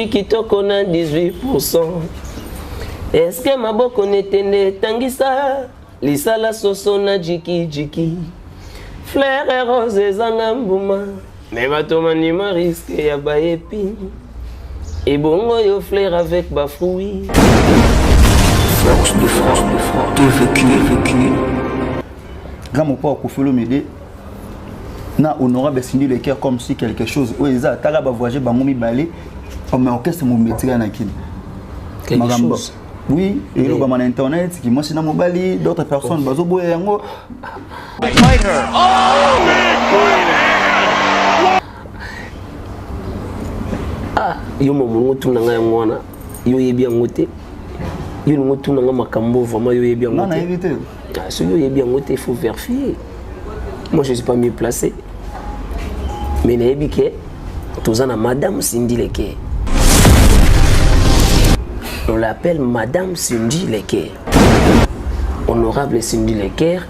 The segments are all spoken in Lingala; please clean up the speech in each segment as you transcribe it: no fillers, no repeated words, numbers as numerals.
kitoko na 18%. Est-ce que maboko netende tangisa lisala soso na jiki jiki. Fleur et rose zanga mbuma. Mais bato manima risque ya ba épine. Et bongo yo fleur avec ba fruits. Force de frappe, vécu. Grand mon père Kofi Olomide na honorable Cindy Leker comme si quelque chose où ils a tala ba voyager ba ngomi balé mais orchestre mon métier na kin. Quelque chose. Oui, et le ba internet qui moi c'est na mobali d'autres personnes bazo boye yango. Ah, yo mo tu na ngai ngwana. Yo yebi ngote. Yo ngotu na makambo vraiment yo yebi ngote. Non, na évité. Ah, ce yo yebi ngote il faut vérifier. Moi je suis pas mieux placé. Mais na yebi ke tozana madame Cindy Leker. On l'appelle madame Cindy Leker. Honorable Cindy Leker,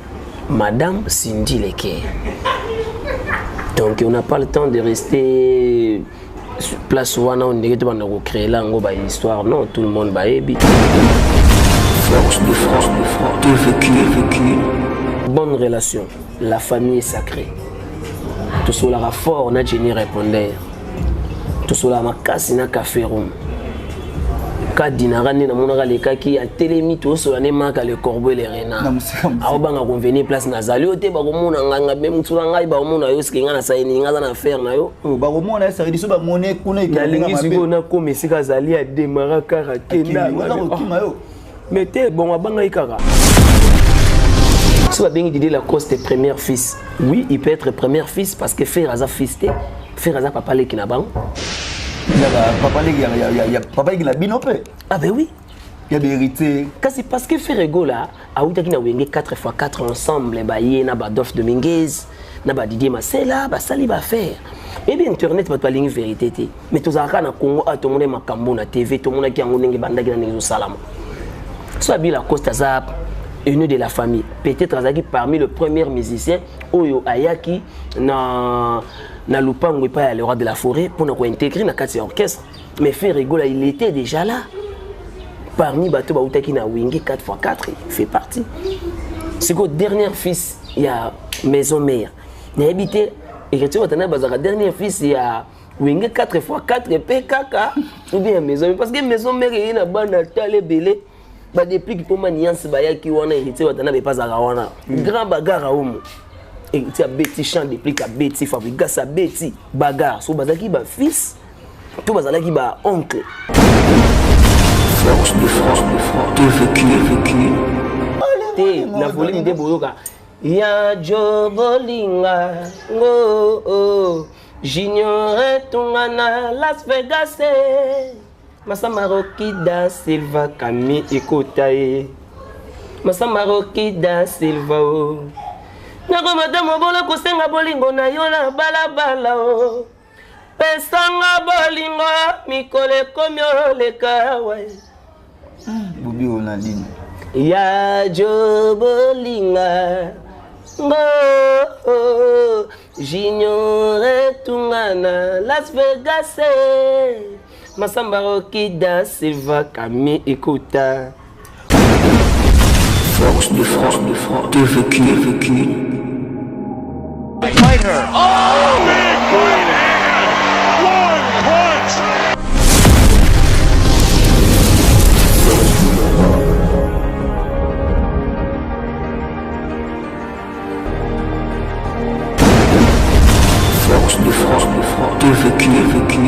madame Cindy Leker. Donc on n'a pas le temps de rester sur place où on a créé là une histoire. Non, tout le monde va ébi. Force de frappe, vécu. Bonne relation. La famille est sacrée. Tout cela a fort, on a Jenny répondeur. Tout cela a cassé na café room. Quand dinarane na monaka le kaki a télémi tout cela ne manque le corbeau et les renards. Ah banga convenir place nazali ote ba komona nganga même tout ngai ba komona yo ski ngana sa ni ngaza na faire na yo. Ba komona ça dit so ba monnaie kuna na lingi siko na ko mesika zali a démarrer kara kenda. Mais t'es bon banga ikara. Si va bien dire la cause des premiers fils. Oui, il peut être premier fils parce que frère Aza fisté, frère Aza papa le kinabango. Il y a papa qui l'a binopé. Ah ben oui. Il y a des héritiers. C'est parce que frère Ego là, a eu 4x4 ensemble, bah y na ba Dof Dominguez, na ba Didier Marcella, bah ça li va faire. Et bien internet pas ligne vérité té. Mais tous à na Congo a tout le monde makambo na TV, tout le monde qui a ngenge bandaki na ngezo salama. Soit bien la Costa Zap, une de la famille. Peut-être Azaki parmi le premier musicien Oyo Ayaki na Lupango pas le roi de la forêt pour nous intégrer dans quatre orchestre. Mais frère Ego là, il était déjà là. Parmi bateau bautaki na Wingi 4x4, il fait partie. C'est que dernier fils, il y a maison mère. Il a habité et que tu vois le dernier fils, il y a Wingi 4x4 PKK ou bien maison parce que maison mère il y a une bande natale belé. Bah depuis que pour maniance baya qui wana hérité watana be pas wana. Grand bagarre homme. Et tu as Betty chant depuis que Betty fabrique sa Betty bagarre so bazaki ba fils tout bazalaki ba oncle. Force de frappe, vécu. La volume de Boyoka. Ya Jobolinga, oh, j'ignorais ton ana Las Vegas. Masamaroki Silva Kami Ikotae. Masamaroki Silva. Nako madame Obola Kosenga Bolingo na yola balabala o. Pesanga Bolingo mikole komyo leka wai. Bobi Onaline. Ya Jobolinga. Oh, j'ignorais Tungana Las Vegas. Masamaroki Silva Kami Ikota. Force de frappe, vécu. Fighter. Oh, big right hand. One punch. Force de frappe, vécu.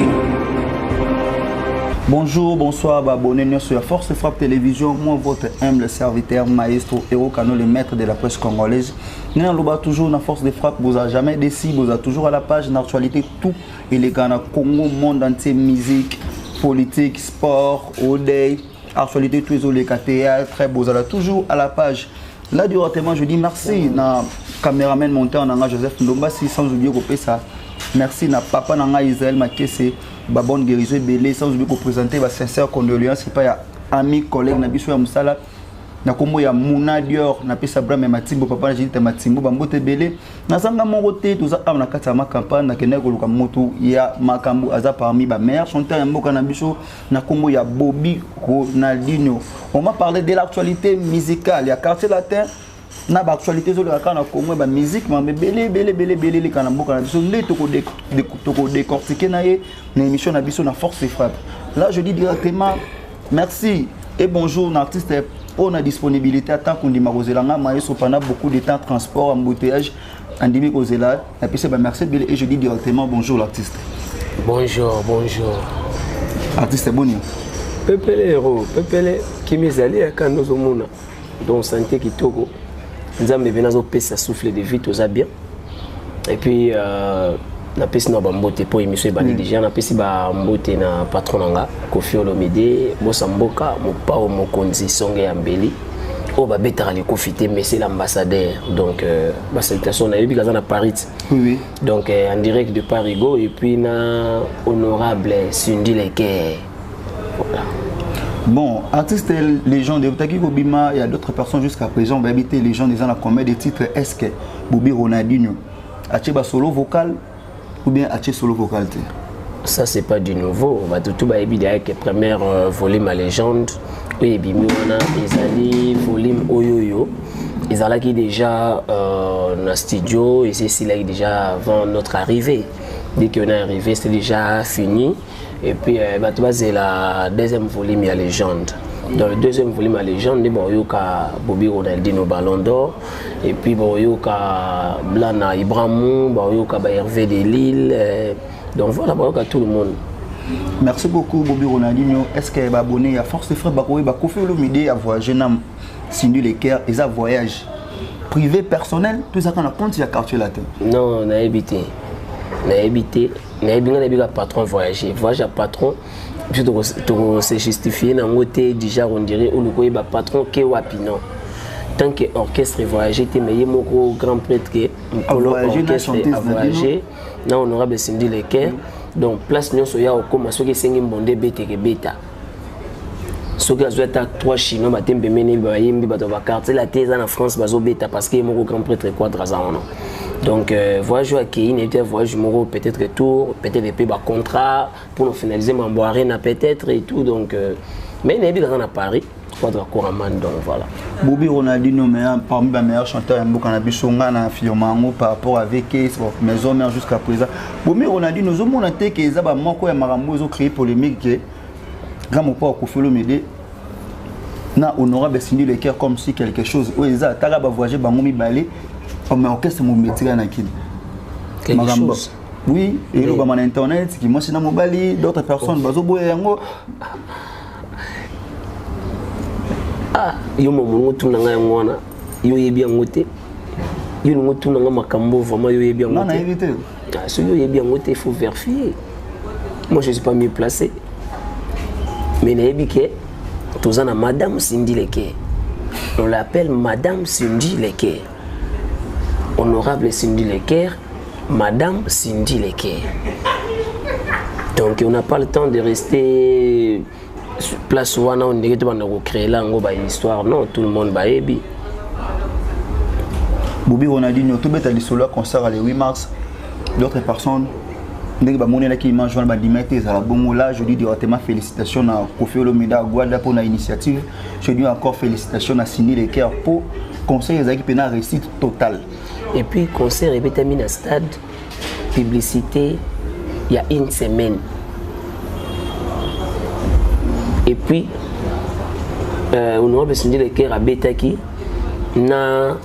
Bonjour, bonsoir, abonnez-vous sur Force de Frappe Télévision. Moi, votre humble serviteur, maestro Héros Kano, le maître de la presse congolaise. Nous sommes toujours dans Force de Frappe, vous n'avez jamais décidé, vous êtes toujours à la page d'actualité, tout et les Ghana, Congo, monde entier, musique, politique, sport, Odey, actualité, tous les théâtre, vous êtes toujours à la page. Là, directement, je dis merci à caméraman monté en Anga Joseph Ndombasi, sans oublier que ça. Merci à papa Nanga Israël Makese, bonne guérison belé, sans oublier qu'on présenter ma sincère condoléance, c'est pas ami collègue Nabiso Moussala, na kombo ya Mouna Dior na pesa Brame Matimbo papa na jidita Matimbo bambote belé na zanga mongo te toza am na kati ya campagne na kende ko luka motu ya makambo aza parmi ba meilleurs chanteurs ya mboka na biso na kombo ya Bobby Ronaldinho. On m'a parlé de l'actualité musicale ya quartier latin na ba actualité zo le kana Congo ba musique ma belé le kana mboka na biso nde toko décortiquer na ye na émission na biso na force et frappe. Là je dis directement merci et bonjour l'artiste pour la disponibilité à temps qu'on dit Maroselanga maestro pendant beaucoup de temps transport embouteillage andimi kozela et puis c'est merci et je dis directement bonjour l'artiste. Bonjour artiste bon Pepele héros Pepele qui m'ezali quand nous omona donc santé kitoko nzambe benazo pesa souffle de vie toza bien et puis na pesi na bambote po émission bani déjà na pesi ba mbote na patron nanga Kofi Olomide bosa mboka mopao mokonzi songe ya mbeli o ba betara le confité mais c'est l'ambassadeur donc ba salutation na yebi kaza na Paris oui donc en direct de Parigo et puis na honorable Sundi Leke voilà. Bon, artiste légende, il y a d'autres personnes jusqu'à présent, on va habiter les gens disant la combien de titres est-ce que Bobby Ronaldinho a-t-il solo vocal ou bien a-t-il solo vocal? Ça c'est pas du nouveau, on va tout évidemment avec le premier volume à légende, oui bimiona ezali volume oyoyo, ezala qui déjà dans studio et c'est là déjà avant notre arrivée. Dès qu'on est arrivé, c'est déjà fini. Et puis, c'est la deuxième volume à légende. Dans le deuxième volume à légende, il y a Bobby Ronaldinho Ballon d'Or. Et puis, il y a Blana Ibramou, il y a Hervé de Lille. Donc voilà, il y a tout le monde. Merci beaucoup, Bobby Ronaldinho. Est-ce qu'il y a abonné à Force de Frères Bakoui, Kofi Olomide à voyager dans Cindy Leker, et ça voyage privé, personnel, tout ça qu'on a compte, il y a quartier latin. Non, on a évité. On a évité patron voyager à patron puis se justifier dans côté déjà on dirait ou le patron qui est wapinon tant que orchestre voyager mais il y a mon grand prêtre qui orchestre à voyager non honorable Cindy Leker donc place nous soya au comme ceux qui singent bondé beta ceux qui ont été 3 chinois matin bemene bayimbi bato ba quartier la thèse en France bazo beta parce que mon grand prêtre quadrazan non. Donc, voyage à Kéine et voyage peut-être retour, peut-être des pays contrat pour nous finaliser mon boiré peut-être et tout. Donc, mais il y a dans Paris, couramment donc voilà. Bobby Ronaldinho, parmi les meilleurs chanteurs, par rapport avec Maison Mère jusqu'à présent. Bobby Ronaldinho, nous avons noté que les Abamoko et Marambo ont créé polémique. Quand mon père Kofi Olomide n'a honorable Cindy Leker comme si quelque chose. Oui, ils ont voyagé Bangomi Balé. Mais orchestre mon métier à quelque chose. Oui, et le sur internet qui moi c'est dans mobile d'autres personnes bazo boye yango. Ah, yo momo tunanga yangwana. Yo yebi yangote. Yo ngo tunanga makambo vraiment yo yebi yangote. Non, na évité. Ah, celui yo yebi yangote il faut vérifier. Moi je suis pas mieux placé. Mais na yebi ke tozana madame Cindy Leker. On l'appelle madame Cindy Leker. Honorable Cindy Leker, Madame Cindy Leker. Donc on n'a pas le temps de rester place où on dirait qu'on a créé là une histoire. Non, tout le monde va ébi. Bobby Ronaldinho, tout bête à l'issolo concert le 8 mars. D'autres personnes, dès que mon élève qui mange dans la dimanche à la bongo là, je dis directement félicitations à Kofi Olomide à Guada pour l'initiative. Je dis encore félicitations à Cindy Leker pour conseil des équipes na réussite totale. Et puis, concert est terminé à stade, publicité, il y a une semaine. Et puis, on a besoin de l'équipe à Betaki, na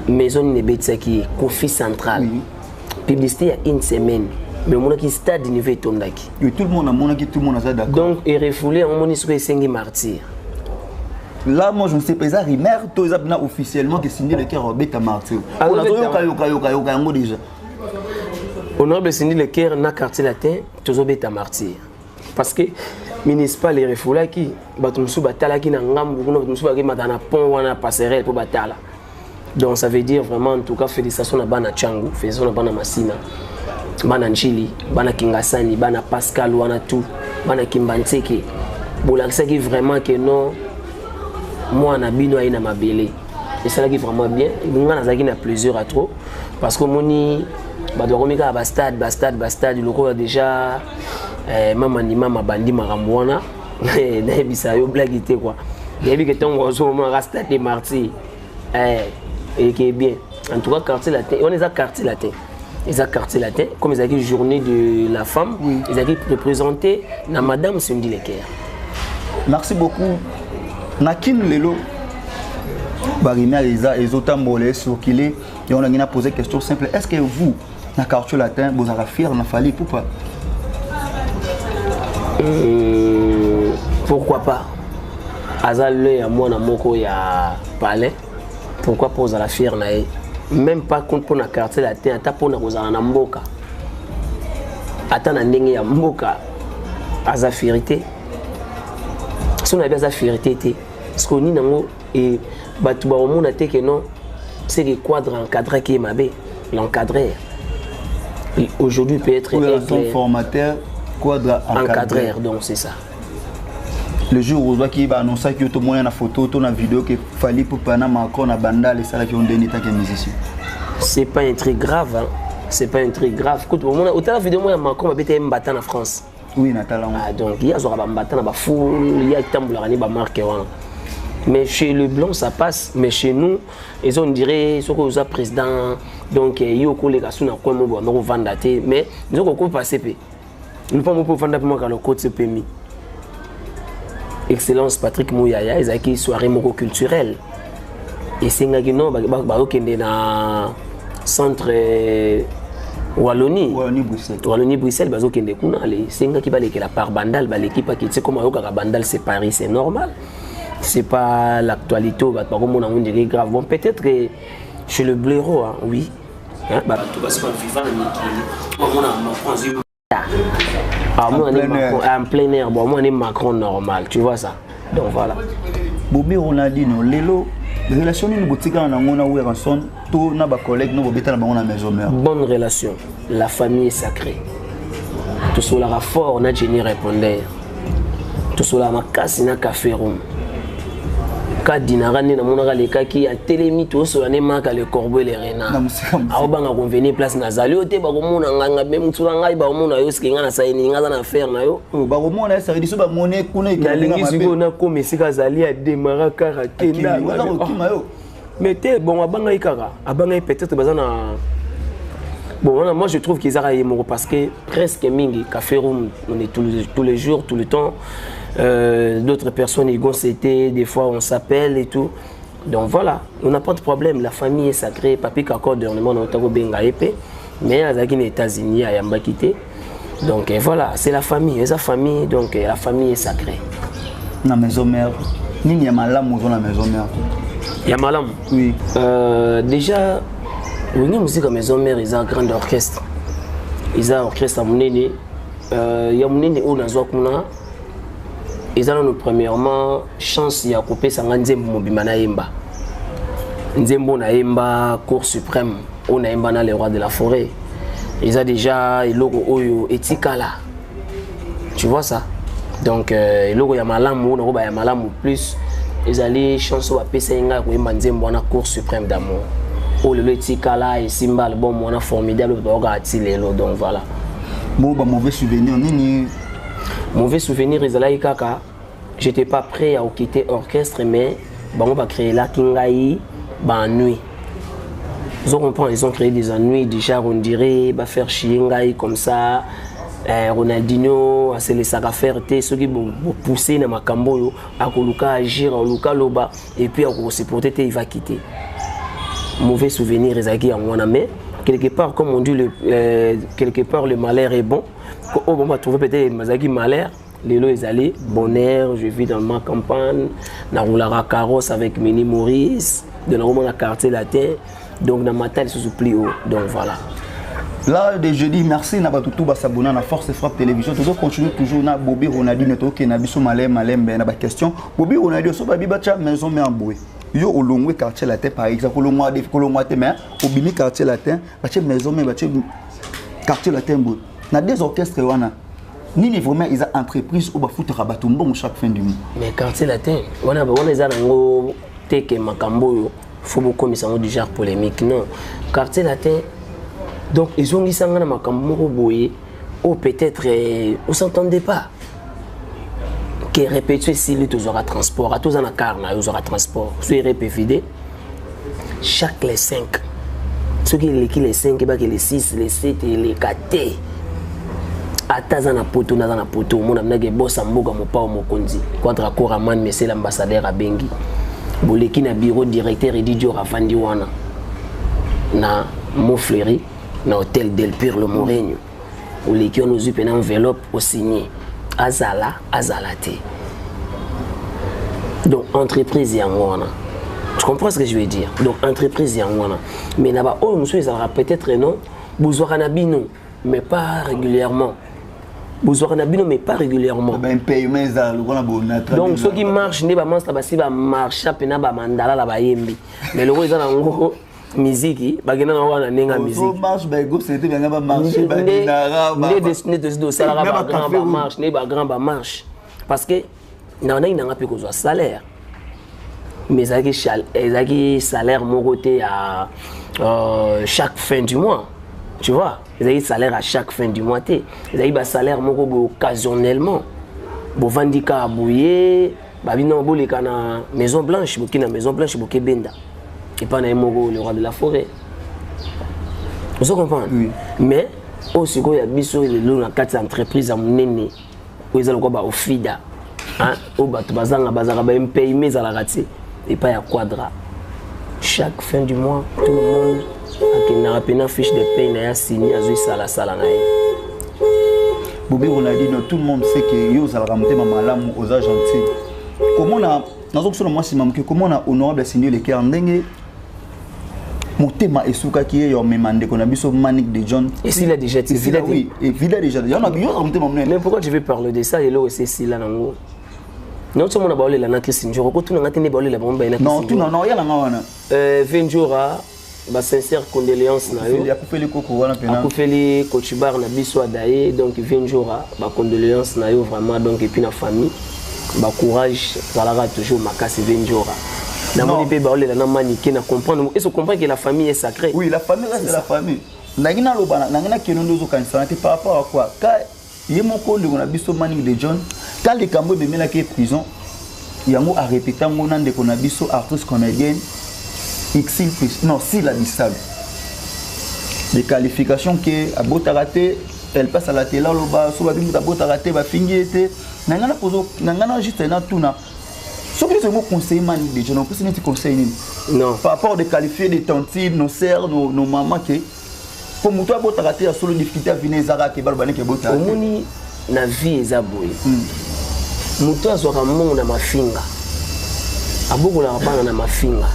maison de Betaki, Kofi Central. Publicité il y a une semaine. Mais on a qui stade niveau Tondaki. Tout le monde a d'accord. Donc, il est refoulé en mon esprit 5 martyrs. Là, moi, je ne sais pas, Rimer, tout ça officiellement que Cindy Leker a bêta martyr. On a déjà. Honorable Cindy Leker na quartier latin, tout bêta martyr. Parce que municipal et refoula qui, batumsu batala qui na ngambu, batumsu baki matana pont wana passerelle pour batala. Donc ça veut dire vraiment en tout cas félicitations à Bana Changu, félicitations à Bana Massina, Bana Nchili, Bana Kingasani, Bana Pascal wana tout, Bana Kimbanseke. Pour l'accès qui vraiment que non. moi na bino aina mabele et ça là qui vraiment bien nga nazaki na plaisir à trop parce que moni ba doit komika ba stade loko déjà mama ni mama bandi makambo wana na bisa yo blague té quoi yebi que ton ozo mo rasta des martyrs et qui est bien en tout cas quartier latin on est à quartier latin. Ils ont quartier latin, comme ils ont dit journée de la femme, oui. Ils ont dit représenté na Madame Cindy Lecker. Merci beaucoup. Nakin Lelo, Barimia les autres molés sur qu'il est et on a posé une question simple. Est-ce que vous, na quartier latin, vous avez fier na fali ou pas? Pourquoi pas? Azal le ya mwana moko ya palais. Pourquoi pas la fier na e? Même pas contre pour na quartier latin, ata pour na kozala na mboka. Ata na ndenge ya mboka aza fierté. Si on a bien sa fierté té, parce qu'on y nango et batu ba omona té que non, c'est le cadre encadré qui est mabé, l'encadré. Aujourd'hui peut être un formateur cadre encadré, donc c'est ça. Le jour où il va annoncer que tout le monde a une photo, tout une vidéo qu'il fallait pour Panama Macron à Bandal et ça qui ont donné tant que musicien. C'est pas un truc grave, hein. C'est pas un truc grave. Écoute, autant la vidéo moi Macron va être battant en France. Oui, Nathalie. Ah, donc il y a un battant dans foule, il y a tambourani ba marque. Mais chez le blanc ça passe, mais chez nous, ils on dirait ce que vous président donc il y a les gars na quoi mo no vendre mais nous on peut passer pe. Nous pas pour vendre pour moi le code c'est permis. Excellence Patrick Mouyaya, ils ont une soirée culturelle. Et c'est un gars qui est dans le centre Wallonie. Wallonie-Bruxelles, c'est un gars qui va aller la part Bandal, l'équipe qui sait comment Bandal c'est Paris, c'est normal. C'est pas l'actualité, on dirait grave. Bon, peut-être que chez le blaireau, hein, oui. Hein, en plein air, bon, moi on est Macron normal, tu vois ça. Donc voilà. Bobby Ronaldinho, Lelo, les relations nous boutique en amona ou en son, tout na ba collègue nous bobita na ba maison mère. Bonne relation, la famille est sacrée. Tout cela a fort, on a Jenny répondeur. Tout cela ma casse na café room. Dinarani na monaka le kaki a télémi tout sur la maka le corbeau les renards a obanga convenir place na zali ote ba komona nganga même tula ngai ba komona yo ski ngana saini ngaza na faire na yo ba komona ça dit so ba monnaie kuna na lingi siko na ko mesika zali a démarrer kara kenda mais te bon abanga ikara abanga peut-être bazana bon moi je trouve qu'ils arrivent parce que presque mingi café room on est tous les jours tout le temps. D'autres personnes ils vont s'aider, des fois on s'appelle et tout. Donc voilà, on n'a pas de problème, la famille est sacrée. Papi Kako dernièrement on a benga épée, mais à les États-Unis à Yamba quitté. Donc voilà, c'est la famille, donc la famille est sacrée. La maison mère, ni a malam ou la maison mère. Il y a malam. Oui. Déjà, oui, musique à maison mère, ils ont un grand orchestre. Ils ont un orchestre à Mounene. Il y a Mounene où dans Zouakouna. Ils ont premièrement chance de couper sa nzembo mobima na yemba. Nzembo na yemba cour suprême on a yemba na les rois de la forêt. Ils ont déjà le logo oyo etikala. Tu vois ça? Donc le logo ya malamu na roba ya malamu plus ils allaient chance wa pesa nga ko yemba nzembo na cour suprême d'amour. Oh le etikala et symbole bon on a formidable doga atilelo donc voilà. Bon ba mauvais souvenir nini. Mauvais souvenir, j'étais pas prêt à quitter l'orchestre, mais on va créer là Kingaï, nuit. Ils ont créé des ennuis, déjà on dirait, faire chier comme ça. Ronaldinho, c'est les sagas faire, ceux qui vont pousser dans ma cambo, à agir, à loba, et puis à se porter, il va quitter. Mauvais souvenir, mais quelque part, comme on dit, quelque part le malheur est bon. On va trouver peut-être Mazagi malheur. Les lots ils allaient bonheur, je vis dans ma campagne, dans la carrosse avec Mini Maurice, dans la quartier latin, donc dans ma tête je suis plus haut, donc voilà. Là, je dis merci à tout s'abonner à Force Frappe Télévision. Toujours continue toujours na Bobby Ronaldinho qui na biso malem ben na question. Bobby Ronaldinho so babi bacha maison mais en boué. Yo au long quartier latin par exemple, au long mais au bimi quartier latin, bacha maison mais bacha quartier latin boué. Na des orchestres wana Nini vraiment ils ont entreprise ou ba foutre batumbo chaque fin du mois. Mais quartier latin, on a les alango teke makambo faut beaucoup mais ça du genre polémique non. Quartier latin donc ils ont dit ça na makambo boye ou peut-être on s'entendait pas. Que répéter si les tous aura transport, à tous en a carne, ils aura transport. Soit répété chaque les 5. Ceux qui les 5, les 6, les 7 et les 4. Ataza na poto na poto mona mnage bossa mboga mopa mokonzi contre Koraman mais c'est l'ambassadeur à Bengi boleki na bureau directeur et Didio Rafandi wana na Montfleury na hôtel Del Pire le Moregno boleki on uzu pena enveloppe au signé azala te donc entreprise ya wana tu comprends ce que je veux dire donc entreprise ya wana mais na ba oh monsieur ça peut-être non bozwaka na bino mais pas régulièrement. Mais pas régulièrement. Donc ceux qui marchent, ne marchent pas marche mandala la bayembi. Mais le ils ont musique, bagena na wana nenga musique. Marche ba go c'était bien ba marcher ba dinara ba. Ne destiné de ça la ba marche, ne ba grand ba marche. Parce que na on a une pe ko salaire. Mais ezaki salaire mon côté à chaque fin du mois. Tu vois, ils ont un salaire à chaque fin du mois. Ils ont un salaire occasionnellement. Ils ont vendu à bouiller, ils ont vendu à la Maison Blanche, ils ont Maison Blanche, ils ont Benda. Et pas le roi de la forêt. Vous comprenez? Oui. Mais, aussi, il y a des quatre entreprises à mon ils ont au FIDA. Au Batubazanga, Bazaraba, pays, mais à la raté. Et pas à Quadra. Chaque fin du mois, tout le monde. Il y a fiche de paie, il y a signé à Sala. Bobby, on a dit, tout le monde sait que vous allez ramener ma malam aux agents. Comment on a, comment on a honorable signé les cœurs n'engé mon thème est souka qui est demandé qu'on a vu sur Manic de John. Et s'il a déjà dit, oui, et il a déjà dit, on a vu mais pourquoi tu veux parler de ça et là aussi si là non. Non, tout le monde a parlé de la natrice, je crois que tout le monde a parlé de la bombe. Non, tout non, il y a la 20 jours. Bah sincère condoléances na yo. Il a coupé les coco wana pena. A coupé les cochibar na biso adaye donc 20 jours bah condoléances na yo vraiment donc et puis na famille bah courage zalara toujours makasi 20 jours. Na moni pe ba olela na manique na comprendre et se comprendre que la famille est sacrée. Oui, la famille reste la famille. Nangina lobana nangina kenondo zo kanisa par rapport à quoi? Ka yemo konde na biso Manic de John, quand les cambo de mela qui prison, yango a répété ngona ndeko na biso artiste comédienne. Xil plus non si la distable les qualifications que a Botarate elle passe à la télé là bas so ba binga Botarate ba fingi été nangana pozo nangana juste na tuna so que c'est mon conseil Manic de John on peut se mettre conseil non par rapport de qualifier des tantes nos sœurs nos mamans que pour muto Botarate a solo difficulté à venir zara ke balbane ke Botarate omoni na vie ezaboye muto azoka mongo na mafinga aboko la bana na mafinga.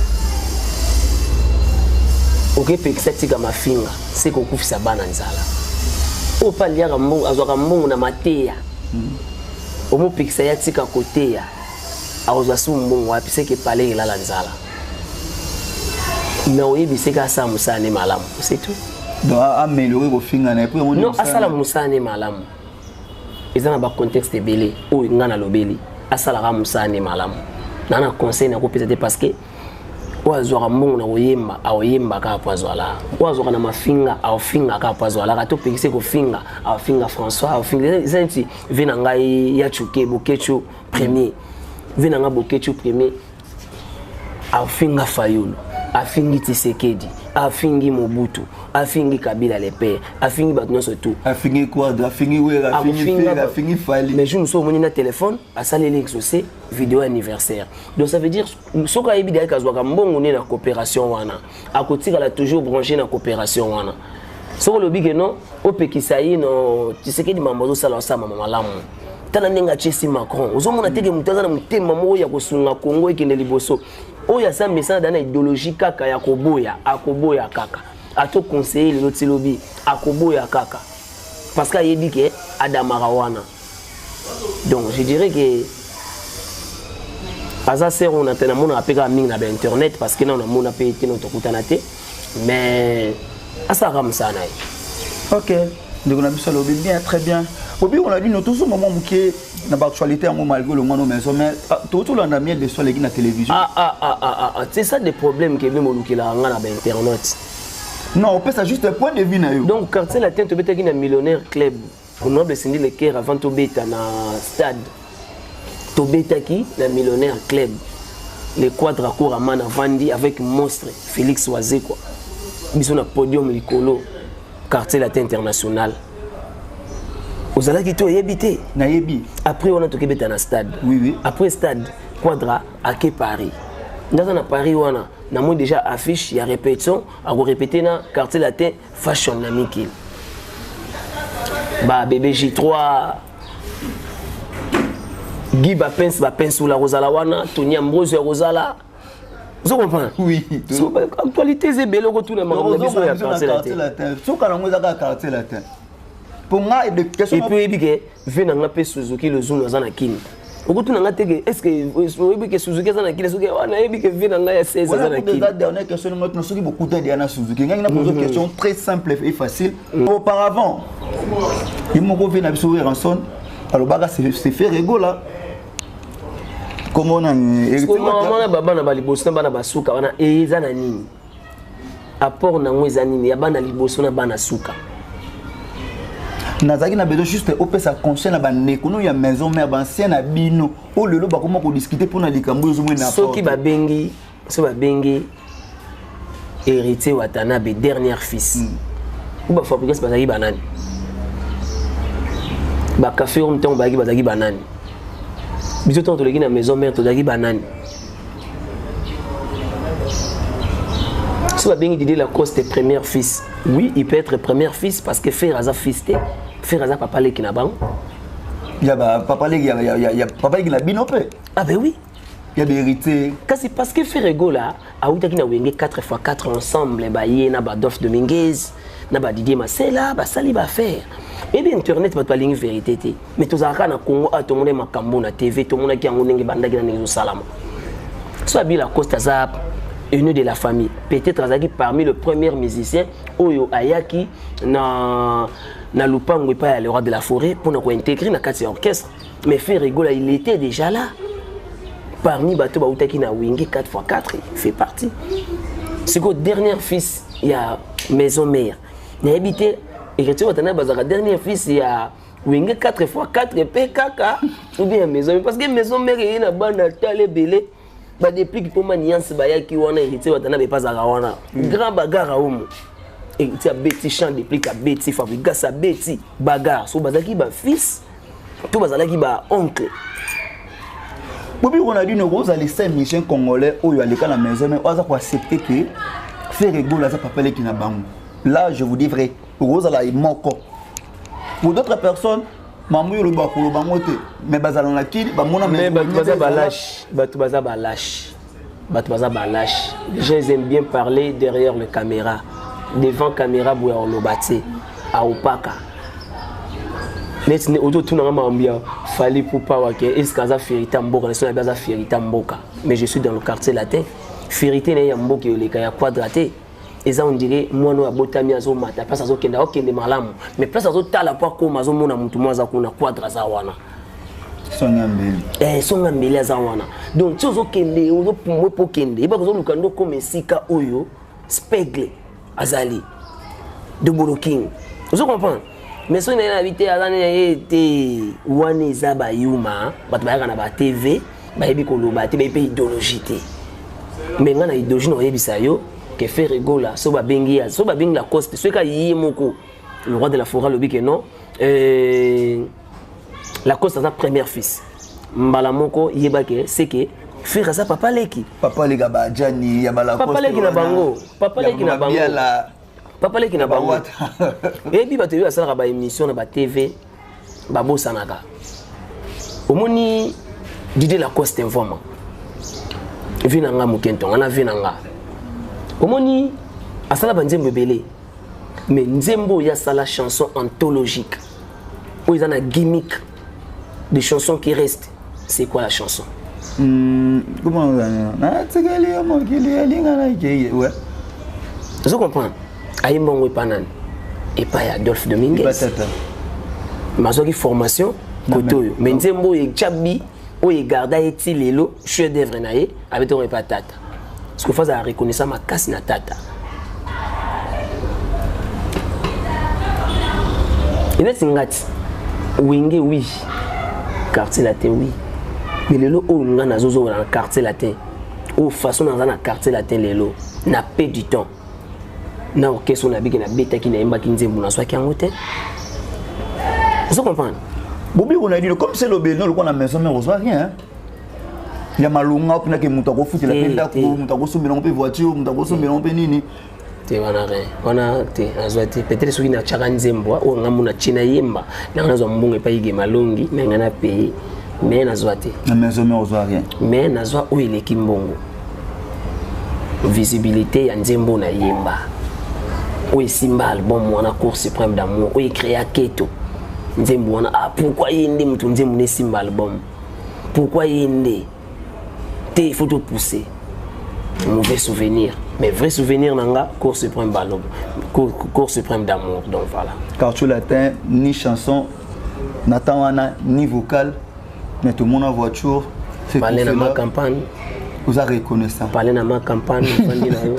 Ok, pexetika mafinga, c'est qu'on coupe sa banane zala. Au palier à mon azouamon na matéa. Au mot pexetika côté ya. A osasumbo wapi c'est que palais la lanzala. Mais oui, c'est qu'à ça musane malam, c'est tout. Donc améliorer vos finga na puis on non, asala musane malam. Ils ont un contexte belé ou ngana lobeli. Asala musane malam. Nana conseil na ko peut-être parce que oazwaka mbongo na oyemba aoyemba ka poazwala oazwaka na mafinga aofinga ka poazwala ka to pekise ko finga aofinga François aofinga zenti vena ngai ya chuke bokechu premier vena nga bokechu premier aofinga Fayulu afingi Tshisekedi afingi Mobutu afingi Kabila le père afingi batno surtout afingi Quadra afingi Wera afingi Fali mais je nous sommes na téléphone à saler l'exaucé vidéo anniversaire donc ça veut dire ce ka yebi dai kazwaka mbongo ne na coopération wana akotika la toujours branché na coopération wana soko lobi que non opekisa yi no Tshisekedi mambo zo sala sama malamu tala nenga chesi Macron ozomona teke mutaza na mutema mo ya kosunga Congo ekende liboso oya sa message dans idéologie kaka ya koboya akoboya kaka ato conseiller le tilobi akoboya kaka parce qu'il yebi que adamara wana donc je dirais que asa ser on a tena mona apeka mingi na internet parce que na on a payé notre kutanate mais asa ramsana OK donc on a vu ça bien très bien On a dit, nous tous au moment où dans l'actualité, malgré le monde maison, mais tout le monde a mis des soins à la télévision. C'est ça des problèmes que même on a dans Internet. Non, on peut ça juste un point de vue. Donc, quand c'est la tête, tu peux un millionnaire club. On a descendu le cœur avant de bêta dans le stade. Tu bêta qui le millionnaire club. Les quadres cours à man Vandi avec monstre Félix Oazé quoi. Ils sont au podium Licolo, quartier latin international. Vous allez quitter Yébité. Nayebi. Après on a tout bêta dans le stade. Oui. Après stade, quadra à Paris. Dans un Paris on a déjà affiche, il y a répétition, à répéter dans quartier latin fashion Namiki. Bah bébé J3 Guy Bapens sous la Rosala wana, Tony Ambrose Rosala. Vous comprenez? Oui. Actualité c'est belle retour dans ma maison à quartier latin. Sous quand on a quartier latin. Pour moi de question. Et puis que vient na pe Suzuki le zoom dans na kini. Okotu na ngate est-ce que Suzuki za na kini Suzuki wana ebi que vient na 16 za na kini. La dernière question nous Suzuki beaucoup de Diana Suzuki. Il y a une question très simple et facile. Auparavant, il m'a convié na biso ranson. Alors baga c'est fait rigola. Comment on a baba na baliboso na bana basuka wana eza na nini apport na ngwe eza nini ya bana liboso na bana suka nazaki na besoin juste opesa conscient na bandeko no ya maison mère ancien na bino o lelo ba comment ko discuter pour na likambo zo mwe na soki babengi héritier Watanabe dernier fils ou ba fabriquer bazaki banani ba café on temps bazaki banani biso to leki na maison mère to daki banani si va bien Didier Lacoste premier fils oui il peut être premier fils parce que frère aza fisté frère aza papa leki na bango il y a papa leki il y a papa leki na bino pe ah ben oui il y a des héritiers kasi parce que frère ego là a outaki na wenge 4x4 ensemble ba yé na ba Dof Dominguez na ba Didier Masela ba sali ba faire. Et bien internet pas ligne vérité mais tous araka na Congo a tout monde makambo na TV tout monde qui angonenge bandaki na ngezo salama soit Bila Costa za une de la famille peut-être azaki parmi le premier musicien oyo ayaki na lupango et pas le roi de la forêt pour nous intégrer na quatre orchestre mais frère Rigola il était déjà là parmi bato ba utaki na wingi 4x4 il fait partie c'est que dernier fils il y a maison mère n'a habité héritier Watanabe bazaka dernier fils il y a wingi 4x4 PKK ou bien maison parce que maison mère il na bana tale belé ba depuis que pour maniance ba yaki wana héritier Watanabe pas zaka wana grand bagarre omo héritier Betty chant depuis ka Betty fabrique sa Betty bagarre so bazaki ba fils tout bazalaki ba oncle Bobi on a dit nos roses les 5 musiciens congolais oyo aleka na maison mais oza ko accepter que faire rigoler ça papa qui na bango. Là je vous dis vrai, rose la moko. Pour d'autres personnes, mamu yo ba ko bango te, mais bazala na kili ba mona mais batu baza ba lâche. Je aime bien parler derrière le caméra, devant caméra boya olobate a opaka. Netne auto tout normalement bien fallait pour pas que est-ce qu'aza férité mboka les baza férité mboka mais je suis dans le quartier latin férité na mboka le kaya quadraté et ça on dirait moi no abotami azo mata place azo kenda okende malamu mais place azo tala pa ko mazo mona mutu mwaza kuna quadra za wana songa mbeli za wana donc tu ozo kende ozo pomwe po kende iba ko lukando ko mesika oyo spegle azali de Boloking vous comprenez. Mais si on a habité à l'année été ouane zaba yuma, batubaka na ba TV, ba yebi ko lobate ba idéologie té. Mais ngana idéologie no yebi sayo que faire rigola, so ba bengi la coste, so ka yimoko. Le roi de la forêt lobi que non. La coste sa premier fils. Mbala moko yeba que c'est que frère sa papa leki. Papa leki ba jani ya bala coste. Papa leki na bango. Papa leki na bango. Papa leki na bango. Et puis bato yo asala ba émission na ba TV ba bosanaka. Omoni Didier Lacoste vraiment. Vinanga mukento ngana vinanga. Omoni asala ba nzembo belé. Mais nzembo ya sala chanson anthologique. Où ils ont un gimmick de chansons qui restent. C'est quoi la chanson? Comment on dit? Ouais. Je comprends. Aïmbongo Panan et pas Adolphe Dominguez. mazwaki formation koto oyo mais nzembo oyo echabi oyo egarda eti lelo chef d'œuvre na ye abetongo epa tata parce que faut azala reconnaissant makasi na tata ineti ngati wenge oui quartier latin oui mais lelo oyo nga nazozokola na quartier latin oyo façon naza na quartier latin lelo na paix du temps na orchestre na biki na betaki na yembaki nzembo na swaki yango te vous comprenez Bobi on a dit comme c'est le bénin le qu'on a maison mais on reçoit rien il y a malunga pour que muta ko futi la penda ko muta ko sombela pe voiture muta ko sombela pe nini te wana rien wana te azwati peut-être soki na chaka nzembo o ngamu na china yemba na nazo mbunge pa yige malongi mais ngana payer mais nazwati na maison mais on reçoit rien mais nazwa o ile kimbongo visibilité ya nzembo na yemba o esimba album wana cour suprême d'amour o créé keto nzembo wana ah pourquoi yende mutu nzembo ne simba album pourquoi yende te il faut te pousser mauvais souvenir mais vrai souvenir nanga cour suprême ballon cour suprême d'amour donc voilà quartier latin ni chanson Nathan wana ni vocal mais tout le monde en voiture c'est parler dans ma campagne vous avez reconnaissant parler dans ma campagne fandi na yo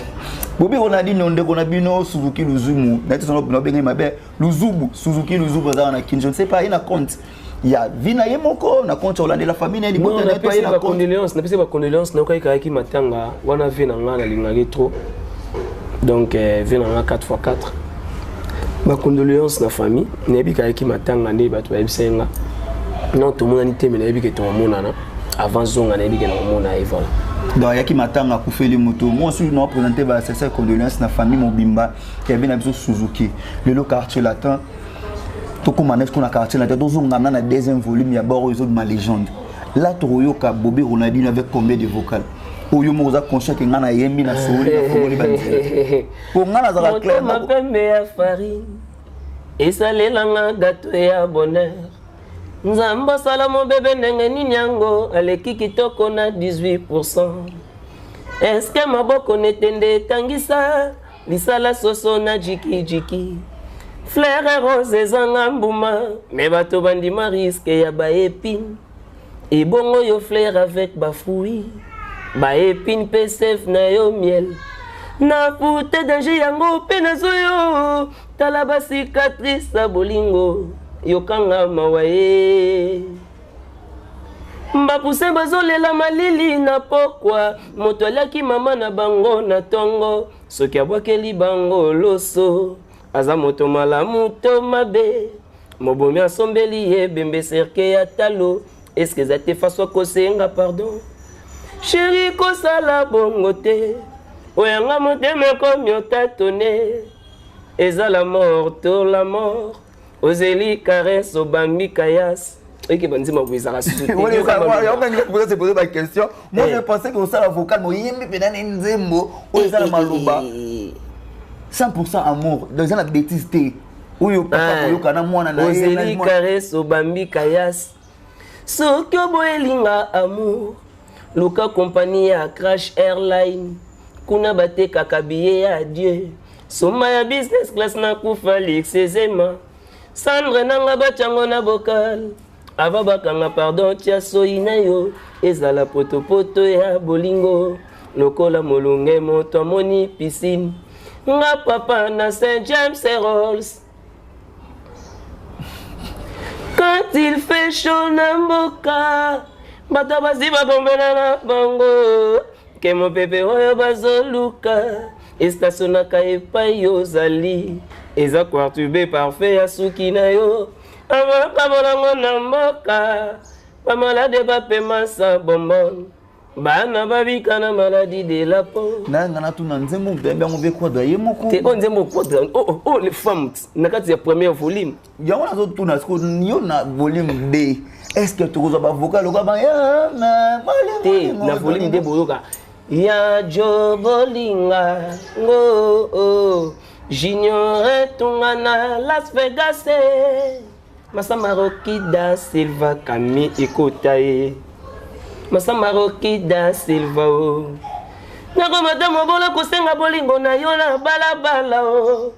Bobi on a dit non ndeko na bino Suzuki Luzumu na tsono bino benga mabe Luzubu Suzuki Luzubu za na kin je ne sais pas il a compte il y a vina yemoko na compte Hollande la famille na libote na toi il a condoléances na pese ba condoléances na kai kai ki matanga wana vina nga na lingaki trop donc vina nga 4x4 ba condoléances na famille na bi kai ki matanga ne ba to ba bisenga non tout monde ni teme na bi ke to monana avant zonga na bi ke na mona et voilà donc yaki matanga kufeli moto moi aussi nous présenter ba sincère condoléances na famille Mobimba qui a bien Suzuki le quartier latin tout comme on a quartier latin dans un na deuxième volume ya bord aux ma légende là Toyoka Bobi Ronaldinho avec combien de vocales oyo moza conscient que ngana yembi na soli na komoli banzela ko ngana za clair ma pembe ya farine esalelanga gâteau ya bonheur Nzamba salamo bébé ndenge nini yango aleki kitoko na 18%. Est-ce que maboko netende tangisa lisala soso na jiki jiki. Fleur et rose ezanga mbuma me bato bandima risque ya ba épine. Et bongo yo fleur avec ba fruits. Ba épine pesef na yo miel. Na pute danger yango pe na zoyo tala ba cicatrice sa bolingo. Yokanga mawaye mbapuse bazolela malili na pokwa moto alaki mama na bango na tongo soki abwakeli bango loso aza moto malamu to mabe mobomi asombeli ye bembe serke ya talo eske eza te faso kosenga pardon chéri kosala bongo te oyanga motema ekomi otatone eza la mort to la mort Ozeli caresse au bambi kayas. Et qui bandit m'a oublié ça. C'est posé ma question. Moi je pensais que ça l'avocat moi yembi pedane nzembo ou ça la maluba. 100% amour. Dans la bêtise té. Oyo papa oyo kana mwana na Ozeli caresse au bambi kayas. Sokyo boelinga amour. Luka compagnie à Crash Airline. Kuna bate kakabiye ya Dieu. Soma ya business class na kufa l'exema. Sandre nanga bachango na bokal ava bakanga pardon tia soina yo ezala poto poto ya bolingo lokola molunge moto moni piscine nga papa na Saint James et Rolls quand il fait chaud na mboka bata basi babombela na bango ke mo pepe oyo bazoluka estationaka epai yo zali eza quartube parfait ya suki na yo amaka bolango na mboka bamalade bapema sa bonbon bana babika na maladie de la peau nanga na tuna nzembo mbembe yango ve kodra ye moko te on nzembo kodra oh les femmes na kati ya première volume yango na zo tuna sko yo na volume B est-ce que tu ba vocal ko ba ya na te na volume D boyoka ya jobolinga ngo j'ignorais tungana Las Vegas Masamaroki da Silva Kami Ikotae Masamaroki da Silva o Nako madame bola kosenga bolingo na yo na balabala o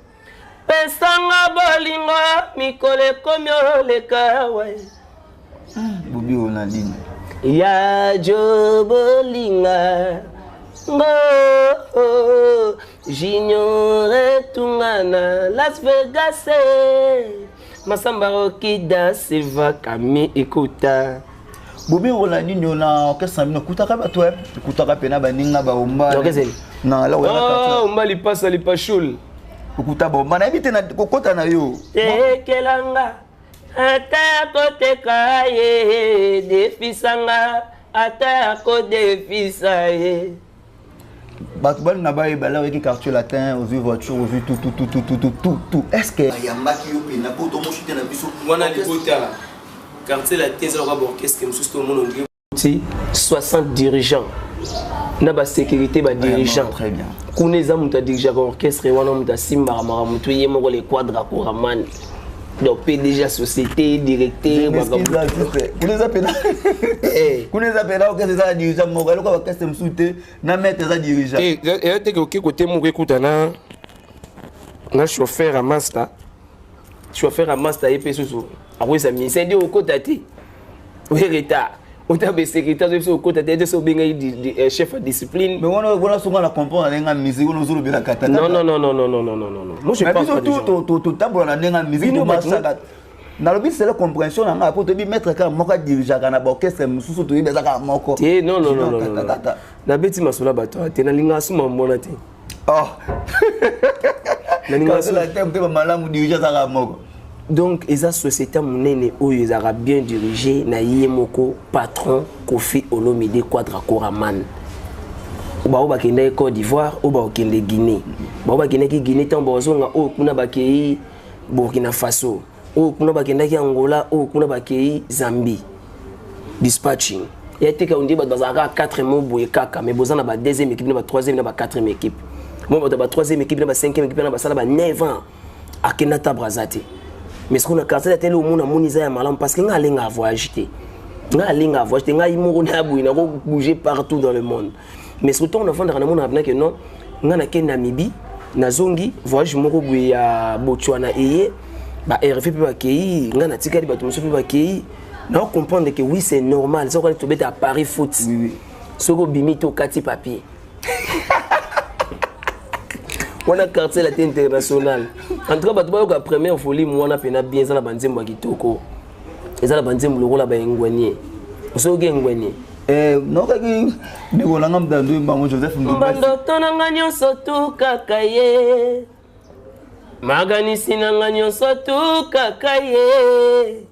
pesanga bolingo mikole komi oleka ouais Bobi Ronaldinho ya jo bolinga ngo j'ignore tungana Las Vegas Masamba Rokida Silva Kami Ikuta Bobi Ronaldinho na orchestre na kutaka bato kutaka pena baninga ba omba na la oh omba lipasa lipashul kuta bomba na ebite na kokota na yo tekelanga ata koteka ye defisanga ata ko defisa ye bato bali na baye bala avec quartier latin aux voitures aux tout est-ce que yamba ki yo pena pour to mo chuter na biso wana likota quartier latin ça va orchestre comme tout le monde on 60 dirigeants na ba sécurité ba dirigeant très bien kuneza muta dirigeant orchestre wana muta simba mara mutu yemo les quadra koraman donc PDG société directeur kuneza pena kuneza pena orchestre ça dirigeant mo ko orchestre msute na mettre ça dirigeant et te que côté mo écoute na chauffeur à master et puis sous après ça mi c'est dit au côté ti oui retard on t'a secrétaire de au côté de so benga chef de discipline mais on souvent la comprendre na musique on zo le kata non moi je pense pas tout tabou na nga musique to masaka na lobi c'est la compréhension na nga pour te mettre ka moko dirigeant na orchestre mususu to yebeza ka moko non na beti masola bato te na linga suma mona te na linga la tempe ba malamu dirigeant ka moko. Donc, les sociétés monene où ils ont bien dirigé, na yemoko patron Kofi Olomide Quadra Koraman. Ba oba kende Côte d'Ivoire, oba kende Guinée. Ba oba kende Guinée tambo zonga o kuna bakei Burkina Faso. O kuna bakende Angola, o kuna bakei Zambie. Dispatching. Il y a été qu'on dit bazaka 4 mots boye kaka, mais bozana ba deuxième équipe, na troisième, na ba quatrième équipe. Moi ba troisième équipe, na ba cinquième équipe, na ba sala ba 9 ans. Akenata Brazate. Mais ce qu'on a cassé la télé au monde a monisé à malam parce que nga linga voyage té nga linga voyage té nga imoro na bouina ko bouger partout dans le monde mais surtout on a fondé dans le monde avec que non nga na ke Namibie na zongi voyage moko bouya ya Botswana eye ba RFP ba kei nga na tikali ba tomuso ba kei na comprendre que oui c'est normal ça quand tu es à Paris foot oui soko bimito kati papier on a quartier la télé internationale. En tout cas, la première folie, moi, on a fait bien ça la banzem bakitoko. Et ça la banzem le rôle la bengwanye. Oso gengwanye. Non kaki ni wala ngam dandu mbango Joseph Ndumba. Mbando tonanga nyonso tu kakaye. Magani sinanga nyonso tu kakaye.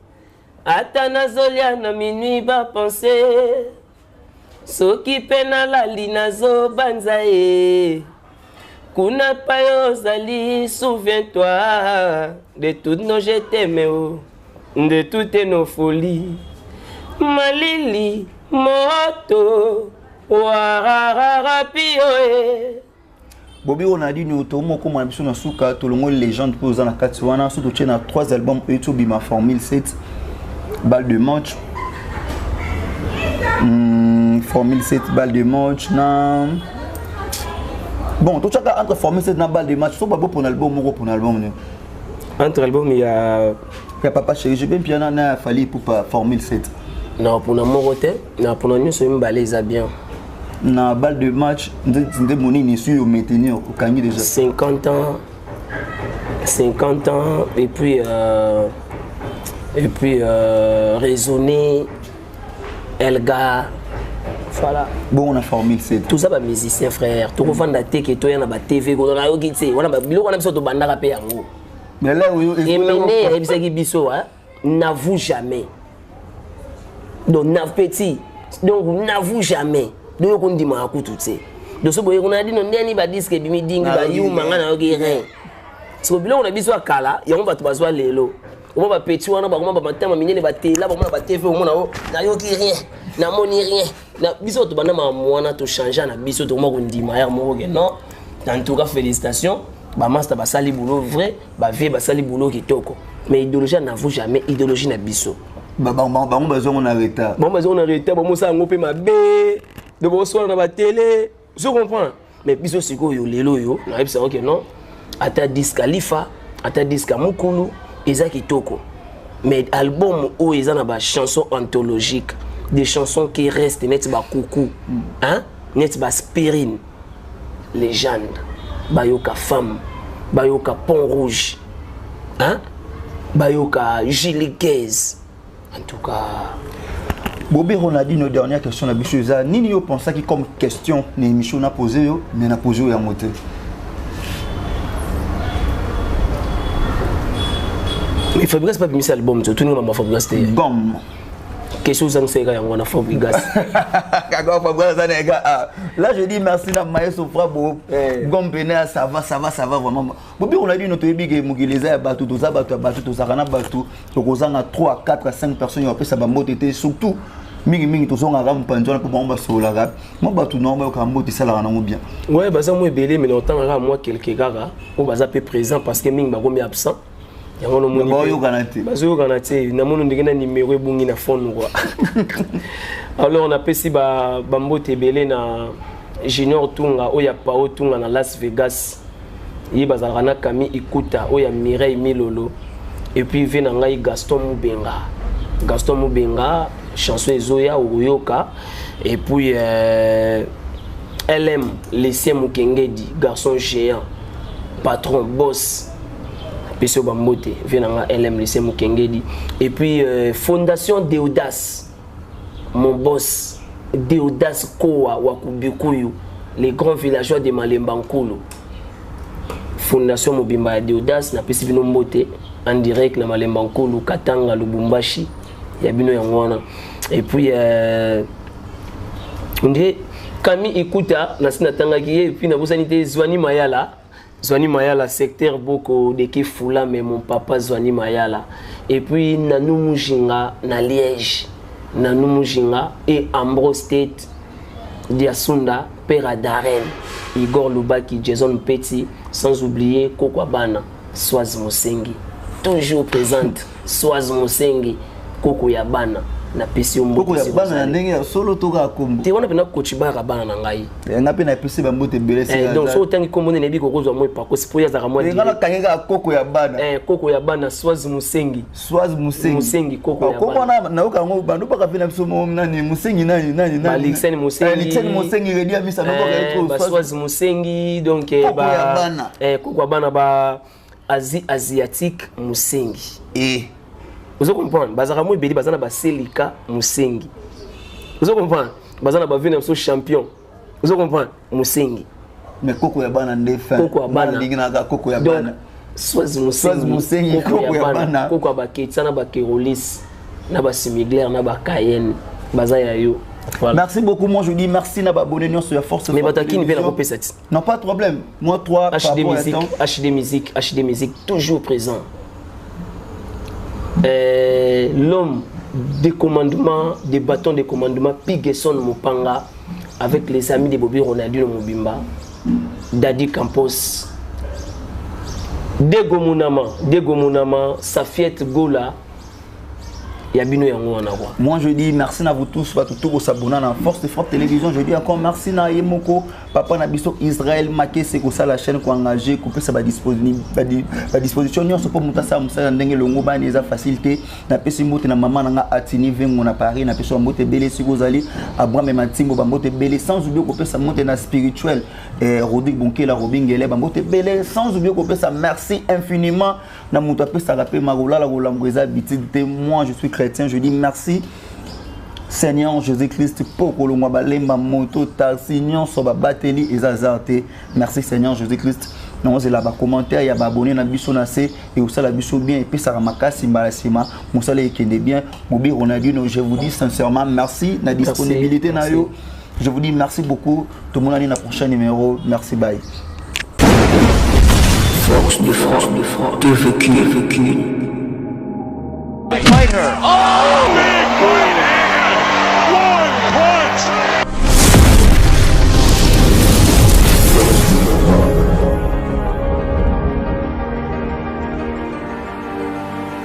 Ata nazolia na minuit ba penser. Soki pena la linazo banzae. Kuna payo zali, souviens-toi de toutes nos je t'aime, de toutes nos folies. Malili, moto, warara pioe. Bobi Ronaldinho to moko mwana biso na suka to longo légende pour na kati wana surtout tient na 3 albums YouTube ma Formule 7 balle de match. Formule 7 balle de match na bon, tout ça entre Formule 7 et balle de match, c'est pas bon pour l'album ou pour l'album. Entre album, il y a Papa Chéri, j'ai bien piano na fallu pour Formule 7. Non, pour notre moroté, non pour nous c'est une balise bien. Na balle de match, de monnaie ni sûr maintenir au camion déjà. 50 ans et puis raisonner Elga. Voilà. Bon, on a Formule 7. Tout ça, bah, musicien, frère. Tout le monde a été qui est na TV, on a eu qui on a bilo on a besoin de banda rapé en gros. Mais là où et mené, et bisa qui biso, hein, n'avoue jamais. Donc nav petit, donc n'avoue jamais. Donc on dit ma coup tout ça. Donc ce boy on a dit non dernier ba disque bimi dingi ba yu manga na oki rien. So bilo on a biso kala, ya on va tbazo lelo. On va petit on ba ba matama minene ba tela ba TV on na yoki rien. Na moni rien. Na biso to bana ma mwana to changer na biso to moko ndima ya moko non. En tout cas félicitations. Ba master ba sali boulot vrai, ba vie ba sali boulot kitoko. Mais idéologie n'avoue jamais idéologie na biso. Ba besoin on a retard. Bon besoin on a retard, bon ça ngopé ma bé. De bonsoir na ba télé. Je comprends. Mais biso siko yo lelo yo, na yebisa OK non. Ata disqualifa ata disque mukulu eza kitoko. Mais album où ils ont des chansons anthologiques, des chansons qui restent net ba coucou, hein, net ba spirine, légende, bayoka femme, bayoka pont rouge, hein, bayoka giliquaise. En tout cas, Bobby, on a dit nos dernières questions. Nini yo pense que comme question, les émissions n'a posé yo, mais n'a posé yo à moté. Mais Fabregas pas mis cet album, tout le monde m'a Fabregas. Gomme. Question ça c'est quand on a Fabregas. Là je dis merci à Maestro Frabo. Gomme Bénin, ça va vraiment. Bobby, on a dit notre big Mugileza Batou, tout ça, tout ça, Rana Batou. Donc on a 3, 4, 5 personnes qui ont fait ça, surtout. Mingi tout ça on a ram pendant pour bomba sur la rap. Moi Batou non, mais quand moti ça la rana bien. Ouais, bah ça moi belé mais autant moi quelques gars, on va zapper présent parce que mingi ba gomi absent. Yango no moni bayo garanti bazo garanti na mono ndenge na numéro ebungi na phone quoi. Alors on appelle si ba mbote belé na Junior Tunga oya Pao Tunga na Las Vegas. Yi bazalaka na Kami Ikuta oya Mireille Milolo et puis vient ngai Gaston Mubenga chanson ezoya oyoka et puis LM Lessie Mukengedi garçon géant patron boss Peso Bambote, Venanga LM Lycée Mukengedi. Et puis Fondation Deodas, mon boss, Deodas Kowa Wakubikuyu, les grands villageois de Malembankulu. Fondation Mobimba Deodas, na pesi bino mbote, en direct na Malembankulu, Katanga, Lubumbashi, Yabino Yangwana. Et puis, on dit, Kami Ikuta, Nasina Tangaki, et puis Nabusanite Zwani Mayala, secteur beaucoup de qui foula, mais mon papa Zwani Mayala. Et puis Nanou Mujinga, na Liège, Nanou Mujinga et Ambrose State, Diasunda, Père Adaren, Igor Lubaki, Jason Petit, sans oublier Koko Abana, Swaz Mosengi. Toujours présente, Swaz Mosengi, Koko Yabana. Na pesi Koko Yabana ndenge solo toka kombo. Te wana pena kochibaka bana na ngai. Nga pe na pesi ba mbote belesi. Donc so tangi kombo ne nebi kokozwa moi pa ko sipo ya zaka moi. Nga kangeka Koko Yabana. Koko Yabana Swaz Musengi. Musengi Koko Yabana. Koko na oka ngo bandu baka fina biso mo nani Musengi nani. Alexandre Musengi. Alexandre Musengi redia misa no baka trop. Swaz Musengi donc Koko Yabana ba asiatique Musengi. Vous comprenez? Bazara moi beli bazana ba Selika Musengi. Vous comprenez? Bazana ba vina so champion. Vous comprenez? Musengi. Mais Koko Yabana ndefa. Koko Yabana. Ndingina ga Koko Yabana. Swaz Musengi. Koko Yabana. Koko ba Ketsana ba Kerolis. Na ba Simigler na ba Cayenne. Bazaya yo. Voilà. Merci beaucoup. Moi je dis merci na ba abonné sur la force. Mais bataki ni vient la cette. Non pas de problème. Moi 3 HD musique toujours présent. L'homme des commandements, des bâtons de commandement, Pigeson Mopanga, avec les amis de Bobby Ronaldinho Mobimba, Dadi Campos, Dego Munama, Safiet Gola, Yabino Yango Anagwa. Moi je dis merci à vous tous, tout au s'abonner à Force de Frappe Télévision. Je dis encore merci à Yemoko, Papa Nabiso Israël, Maké, c'est que ça la chaîne qu'on a engagé, couper sa disposition. Nous sommes pour Moutassa Moussa Ndenge le Ngoba des facilités. Na pesi mote na maman na Atini veng mon appareil, na pesi mote belé si vous allez Abraham et Matimbo mote belé sans oublier couper sa mote na spirituel. Rodrigue Bonke la Robingele mote belé sans oublier couper sa merci infiniment. Na moutapé sa rappel Maroula la Rolamboueza bitité. Moi je suis chrétien, je dis merci Seigneur Jésus-Christ pour que le mois balemba moto tarsignon soba bateli ezazarte. Merci Seigneur Jésus-Christ. Non c'est là bas commentaire il y a abonné na biso na c et aussi la biso bien et puis ça ramakasi mbalasima mosala ekende bien Mobi Ronaldinho. Je vous dis sincèrement merci na disponibilité na yo. Je vous dis merci beaucoup. Tout le monde a dans le prochain numéro. Merci, bye. Force de frappe, de vécu. Fighter. Oh!